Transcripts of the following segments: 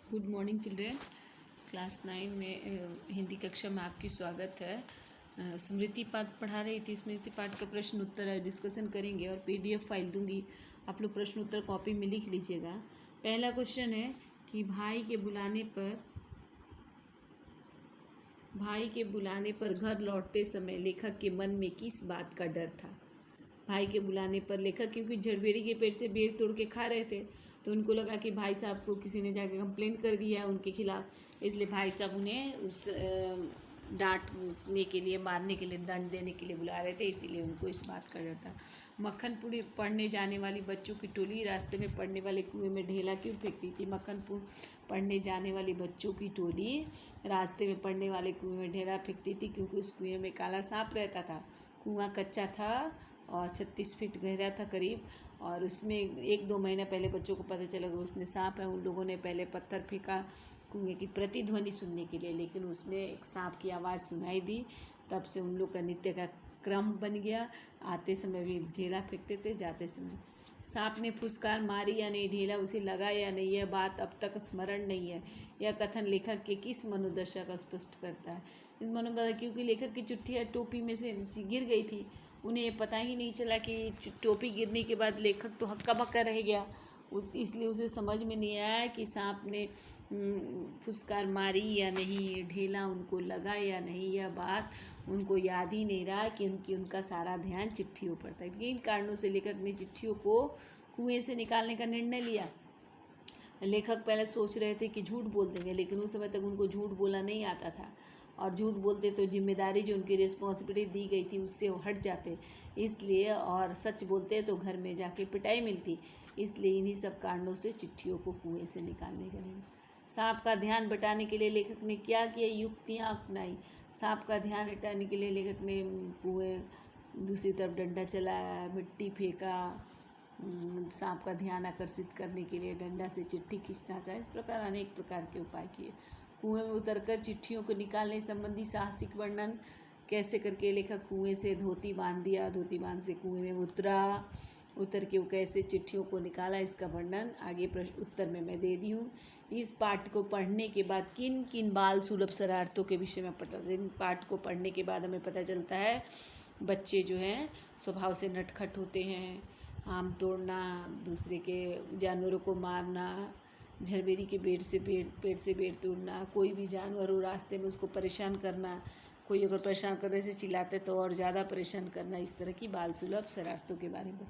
Good morning children. Class 9 में हिंदी कक्षा में आपकी स्वागत है। स्मृति पाठ पढ़ा रही थी। स्मृति पाठ का प्रश्न उत्तर है, डिस्कशन करेंगे और पीडीएफ फाइल दूंगी। आप लोग प्रश्न उत्तर कॉपी में लिख लीजिएगा। पहला क्वेश्चन है कि भाई के बुलाने पर घर लौटते समय लेखक के मन में किस बात का डर था। भाई के बुलाने पर लेखक क्योंकि झड़बेरी के पेड़ से बेर तोड़ के खा रहे थे, तो उनको लगा कि भाई साहब को किसी ने जाकर कंप्लेंट कर दिया है उनके खिलाफ, इसलिए भाई साहब उन्हें उस डांटने के लिए, मारने के लिए, दंड देने के लिए बुला रहे थे, इसीलिए उनको इस बात का डर था। मक्खनपुर पढ़ने जाने वाली बच्चों की टोली रास्ते में पड़ने वाले कुएं में ढेला क्यों फेंकती थी। मक्खनपुर पढ़ने जाने वाली बच्चों की टोली रास्ते में पड़ने वाले कुएं में ढेला फेंकती थी क्योंकि उस कुएं में काला सांप रहता था। कुआं कच्चा था और 36 फीट गहरा था करीब, और उसमें 1-2 महीना पहले बच्चों को पता चला कि उसमें सांप है। उन लोगों ने पहले पत्थर फेंका कुएं की प्रतिध्वनि सुनने के लिए, लेकिन उसमें एक सांप की आवाज़ सुनाई दी। तब से उन लोग का नित्य का क्रम बन गया। आते समय भी ढेला फेंकते थे, जाते समय। सांप ने फुसकार मारी या नहीं, ढेला उसे लगा या नहीं, यह बात अब तक स्मरण नहीं है। यह कथन लेखक के किस मनोदशा का स्पष्ट करता है। इस मनोदशा क्योंकि लेखक की चिट्ठी टोपी में से गिर गई थी, उन्हें पता ही नहीं चला कि टोपी गिरने के बाद लेखक तो हक्का बक्का रह गया, इसलिए उसे समझ में नहीं आया कि सांप ने फुसकार मारी या नहीं, ढेला उनको लगा या नहीं। यह बात उनको याद ही नहीं रहा कि उनका सारा ध्यान चिट्ठियों पर था। इन कारणों से लेखक ने चिट्ठियों को कुएं से निकालने का निर्णय लिया। लेखक पहले सोच रहे थे कि झूठ बोल देंगे, लेकिन उस समय तक उनको झूठ बोलना नहीं आता था, और झूठ बोलते तो जिम्मेदारी जो उनकी रिस्पॉन्सिबिलिटी दी गई थी उससे वो हट जाते, इसलिए, और सच बोलते तो घर में जाके पिटाई मिलती, इसलिए इन्हीं सब कारणों से चिट्ठियों को कुएं से निकालने का निर्णय। सांप का ध्यान बटाने के लिए लेखक ने क्या किया, युक्तियाँ अपनाई। सांप का ध्यान हटाने के लिए लेखक ने कुएं दूसरी तरफ डंडा चलाया, मिट्टी फेंका, सांप का ध्यान आकर्षित करने के लिए डंडा से चिट्ठी खींचना चाहे, इस प्रकार अनेक प्रकार के उपाय किए। कुएं में उतरकर चिट्ठियों को निकालने संबंधी साहसिक वर्णन कैसे करके लेखक कुएं से धोती बांध दिया, धोती बांध से कुएं में उतर के वो कैसे चिट्ठियों को निकाला, इसका वर्णन आगे प्रश्न उत्तर में मैं दे दी हूँ। इस पाठ को पढ़ने के बाद किन किन बाल सुलभ शरारतों के विषय में पता, इन पाठ को पढ़ने के बाद हमें पता चलता है बच्चे जो हैं स्वभाव से नटखट होते हैं, आम तोड़ना, दूसरे के जानवरों को मारना, झरबेरी के पेड़ से बेर तोड़ना, कोई भी जानवर हो रास्ते में उसको परेशान करना, कोई अगर परेशान करने से चिल्लाते तो और ज़्यादा परेशान करना, इस तरह की बाल सुलभ शरारतों के बारे में।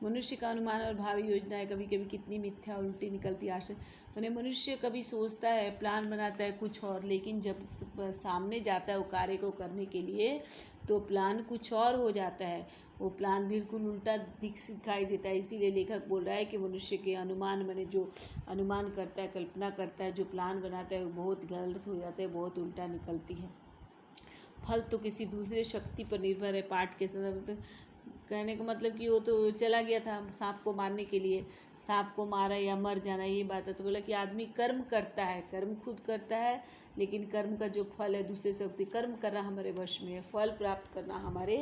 मनुष्य का अनुमान और भावी योजनाएं कभी कभी कितनी मिथ्या उल्टी निकलती आशा। उन्हें मनुष्य कभी सोचता है, प्लान बनाता है कुछ और, लेकिन जब सामने जाता है वो कार्य को करने के लिए तो प्लान कुछ और हो जाता है, वो प्लान बिल्कुल उल्टा दिखाई देता है। इसीलिए लेखक बोल रहा है कि मनुष्य के अनुमान, मैंने जो अनुमान करता है, कल्पना करता है, जो प्लान बनाता है वो बहुत गलत हो जाता है, बहुत उल्टा निकलती है। फल तो किसी दूसरे शक्ति पर निर्भर है। पाठ के संदर्भ कहने का मतलब कि वो तो चला गया था सांप को मारने के लिए, सांप को मारा या मर जाना, ये बात है। तो बोला कि आदमी कर्म करता है, कर्म खुद करता है, लेकिन कर्म का जो फल है दूसरे शक्ति, कर्म करना हमारे वश में है, फल प्राप्त करना हमारे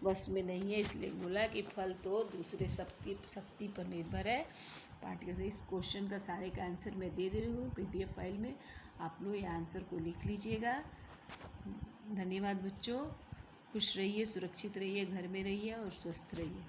वश में नहीं है, इसलिए बोला कि फल तो दूसरे शक्ति पर निर्भर है। पाठ के इस क्वेश्चन का सारे का आंसर मैं दे रही हूँ PDF फाइल में, आप लोग ये आंसर को लिख लीजिएगा। धन्यवाद बच्चों, खुश रहिए, सुरक्षित रहिए, घर में रहिए और स्वस्थ रहिए।